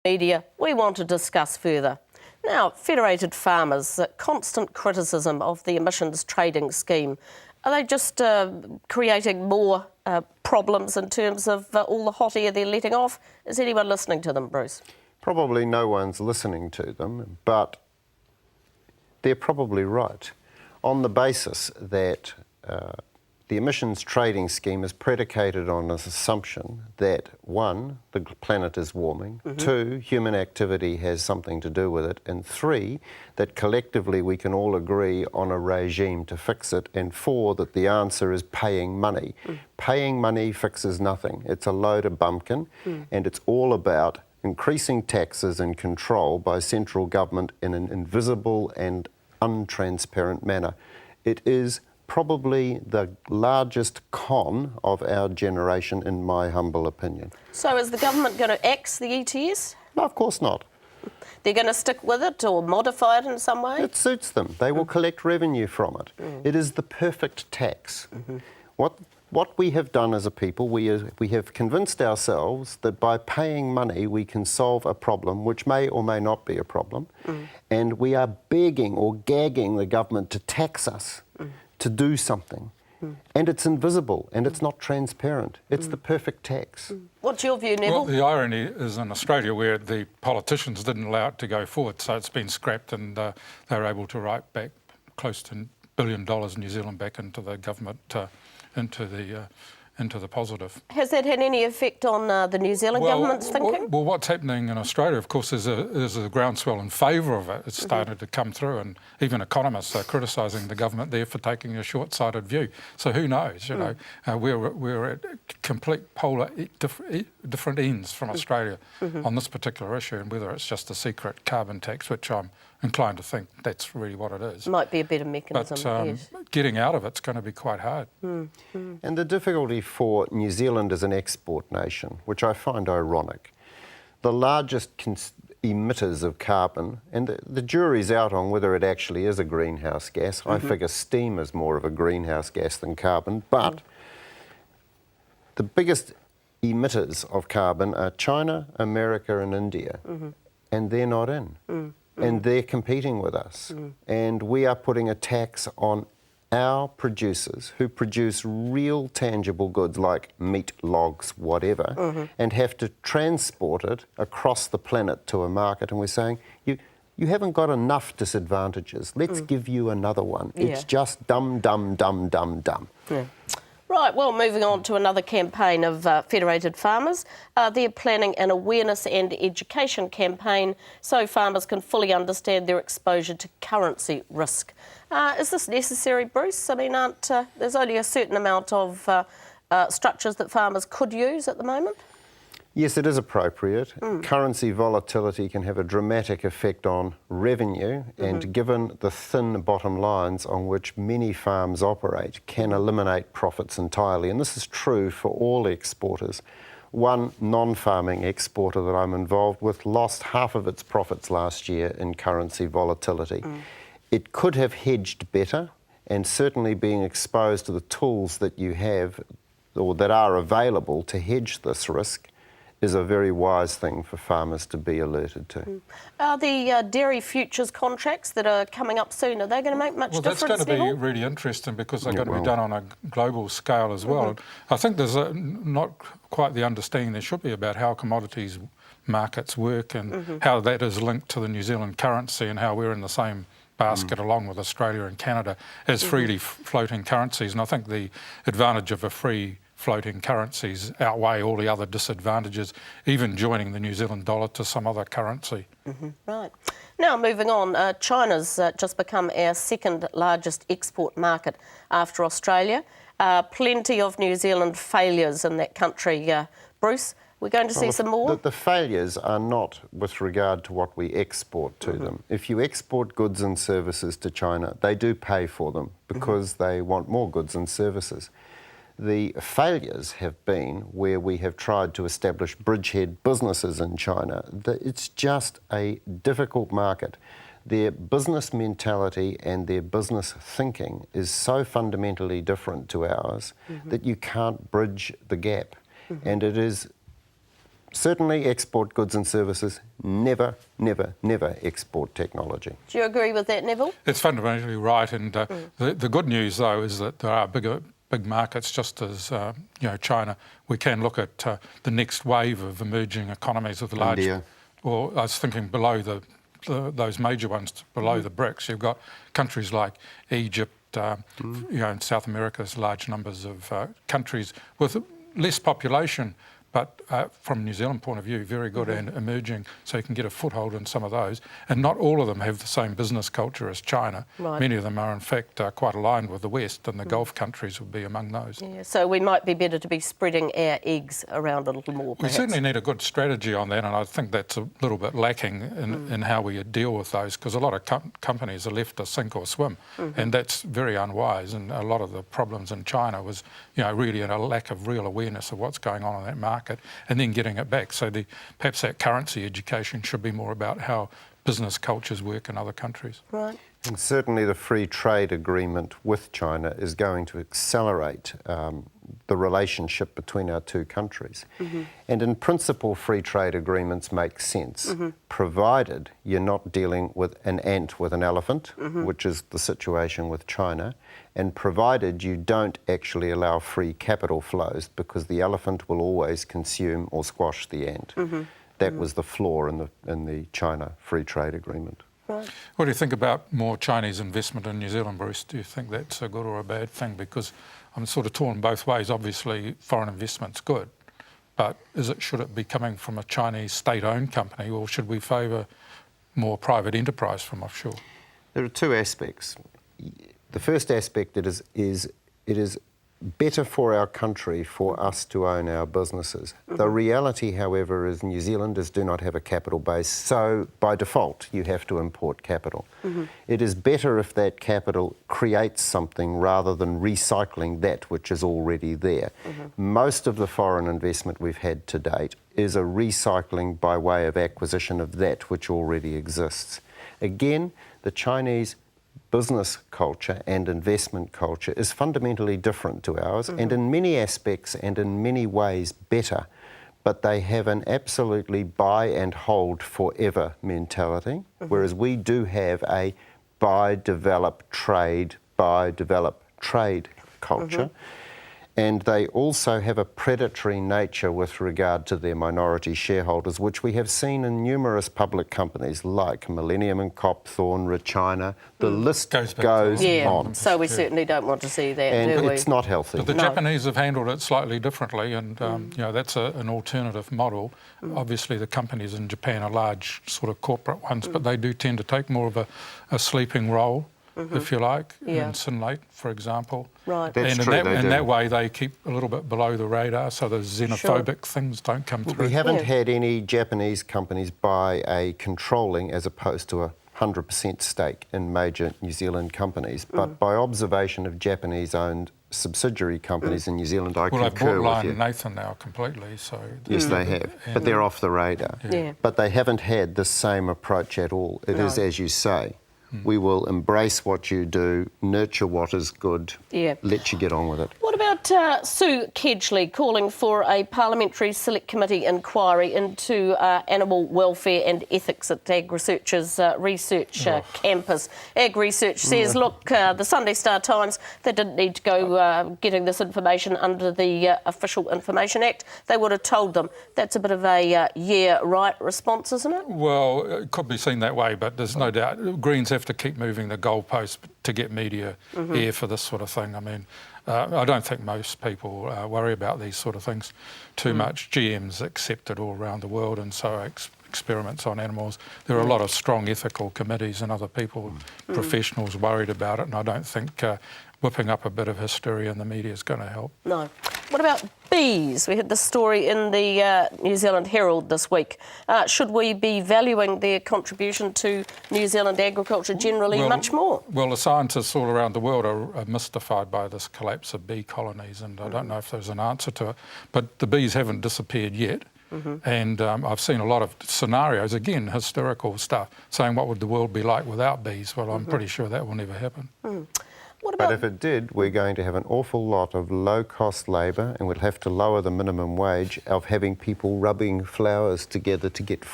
Media, we want to discuss further. Now, Federated Farmers, constant criticism of the emissions trading scheme. Are they just creating more problems in terms of all the hot air they're letting off? Is anyone listening to them, Bruce? Probably no one's listening to them, but they're probably right on the basis that the emissions trading scheme is predicated on an assumption that, one, the planet is warming, two, human activity has something to do with it, and three, that collectively we can all agree on a regime to fix it, and four, that the answer is paying money. Paying money fixes nothing. It's a load of bumpkin, and it's all about increasing taxes and control by central government in an invisible and untransparent manner. It is probably the largest con of our generation, in my humble opinion. So is the government going to axe the ETS? No, of course not. They're going to stick with it or modify it in some way? It suits them. They will collect revenue from it. It is the perfect tax. What we have done as a people, we have convinced ourselves that by paying money we can solve a problem which may or may not be a problem, and we are begging or gagging the government to tax us to do something. And it's invisible and it's not transparent. It's the perfect tax. What's your view, Nevil? Well, the irony is in Australia where the politicians didn't allow it to go forward, so it's been scrapped and they were able to write back close to $1 billion New Zealand back into the government, into the positive. Has that had any effect on the New Zealand government's thinking? Well, what's happening in Australia, of course, is a groundswell in favour of it. It's started to come through, and even economists are criticising the government there for taking a short-sighted view. So who knows? You know, we're at complete polar different ends from Australia on this particular issue, and whether it's just a secret carbon tax, which I'm inclined to think that's really what it is. Might be a better mechanism. But yes. Getting out of it's going to be quite hard. And the difficulty for New Zealand as an export nation, which I find ironic, the largest emitters of carbon, and the jury's out on whether it actually is a greenhouse gas. I figure steam is more of a greenhouse gas than carbon, but the biggest emitters of carbon are China, America and India, and they're not in. And they're competing with us. And we are putting a tax on our producers who produce real tangible goods like meat, logs, whatever, and have to transport it across the planet to a market. And we're saying, you haven't got enough disadvantages. Let's give you another one. It's just dumb, dumb, dumb, dumb, dumb. Right, well, moving on to another campaign of Federated Farmers. They're planning an awareness and education campaign so farmers can fully understand their exposure to currency risk. Is this necessary, Bruce? I mean, there's only a certain amount of structures that farmers could use at the moment? Yes, it is appropriate. Currency volatility can have a dramatic effect on revenue, and given the thin bottom lines on which many farms operate, can eliminate profits entirely. And this is true for all exporters. One non-farming exporter that I'm involved with lost half of its profits last year in currency volatility. It could have hedged better, and certainly being exposed to the tools that you have or that are available to hedge this risk is a very wise thing for farmers to be alerted to. Are the dairy futures contracts that are coming up soon, are they going to make much difference? Well, that's going to Nevil? be really interesting because they're going to be done on a global scale as well. I think there's not quite the understanding there should be about how commodities markets work and how that is linked to the New Zealand currency and how we're in the same basket along with Australia and Canada as freely floating currencies. And I think the advantage of a free floating currencies outweigh all the other disadvantages, even joining the New Zealand dollar to some other currency. Right. Now, moving on, China's just become our second largest export market after Australia. Plenty of New Zealand failures in that country. Bruce, we're going to see some more? The failures are not with regard to what we export to them. If you export goods and services to China, they do pay for them because they want more goods and services. The failures have been where we have tried to establish bridgehead businesses in China. It's just a difficult market. Their business mentality and their business thinking is so fundamentally different to ours that you can't bridge the gap. And it is certainly export goods and services, never, never, never export technology. Do you agree with that, Neville? It's fundamentally right, and the good news though is that there are big markets, just as China. We can look at the next wave of emerging economies of the large. India. Well, I was thinking below those major ones, below the BRICS. You've got countries like Egypt. In South America, there's large numbers of countries with less population, but from a New Zealand point of view, very good and emerging, so you can get a foothold in some of those. And not all of them have the same business culture as China. Right. Many of them are, in fact, quite aligned with the West, and the Gulf countries would be among those. Yeah, so we might be better to be spreading our eggs around a little more, perhaps. We certainly need a good strategy on that, and I think that's a little bit lacking in how we deal with those, because a lot of companies are left to sink or swim, and that's very unwise. And a lot of the problems in China was, really a lack of real awareness of what's going on in that market, and then getting it back. So perhaps that currency education should be more about how business cultures work in other countries. Right. And certainly the free trade agreement with China is going to accelerate the relationship between our two countries. And in principle, free trade agreements make sense, provided you're not dealing with an ant with an elephant, which is the situation with China, and provided you don't actually allow free capital flows, because the elephant will always consume or squash the ant. That was the flaw in the China free trade agreement. Right. What do you think about more Chinese investment in New Zealand, Bruce? Do you think that's a good or a bad thing? Because I'm sort of torn both ways. Obviously, foreign investment's good, but should it be coming from a Chinese state-owned company, or should we favour more private enterprise from offshore? There are two aspects. The first aspect it is better for our country for us to own our businesses. The reality, however, is New Zealanders do not have a capital base, so by default you have to import capital. It is better if that capital creates something rather than recycling that which is already there. Most of the foreign investment we've had to date is a recycling by way of acquisition of that which already exists. Again, the Chinese business culture and investment culture is fundamentally different to ours, and in many aspects and in many ways better, but they have an absolutely buy and hold forever mentality, whereas we do have a buy, develop, trade culture. And they also have a predatory nature with regard to their minority shareholders, which we have seen in numerous public companies like Millennium and Copthorne, Regina. The list goes on. So we certainly don't want to see that, and do we? it's not healthy. But the Japanese have handled it slightly differently, and that's an alternative model. Obviously, the companies in Japan are large sort of corporate ones, but they do tend to take more of a sleeping role, if you like, in Synlait, for example. Right. That's and true, in that way, they keep a little bit below the radar, so the xenophobic things don't come through. We haven't had any Japanese companies buy a controlling as opposed to a 100% stake in major New Zealand companies, but by observation of Japanese-owned subsidiary companies in New Zealand, I concur with you. Well, they've bought Lion and Nathan now completely, so... Yes, they have, but they're off the radar. Yeah. But they haven't had the same approach at all. It is, as you say, we will embrace what you do, nurture what is good, let you get on with it. What about Sue Kedgley calling for a parliamentary select committee inquiry into animal welfare and ethics at AgResearch's research campus? AgResearch says, look, the Sunday Star Times, they didn't need to go getting this information under the Official Information Act. They would have told them. That's a bit of a right response, isn't it? Well, it could be seen that way, but there's no doubt Greens have to keep moving the goalposts to get media air for this sort of thing. I mean, I don't think most people worry about these sort of things too much. GM's accepted all around the world, and so experiments on animals. There are a lot of strong ethical committees and other people, professionals worried about it, and I don't think whipping up a bit of hysteria in the media is going to help. No. What about bees? We had this story in the New Zealand Herald this week. Should we be valuing their contribution to New Zealand agriculture generally much more? Well, the scientists all around the world are mystified by this collapse of bee colonies, and I don't know if there's an answer to it. But the bees haven't disappeared yet. And I've seen a lot of scenarios, again, hysterical stuff, saying what would the world be like without bees? Well, I'm pretty sure that will never happen. What about... But if it did, we're going to have an awful lot of low-cost labour, and we'll have to lower the minimum wage of having people rubbing flowers together to get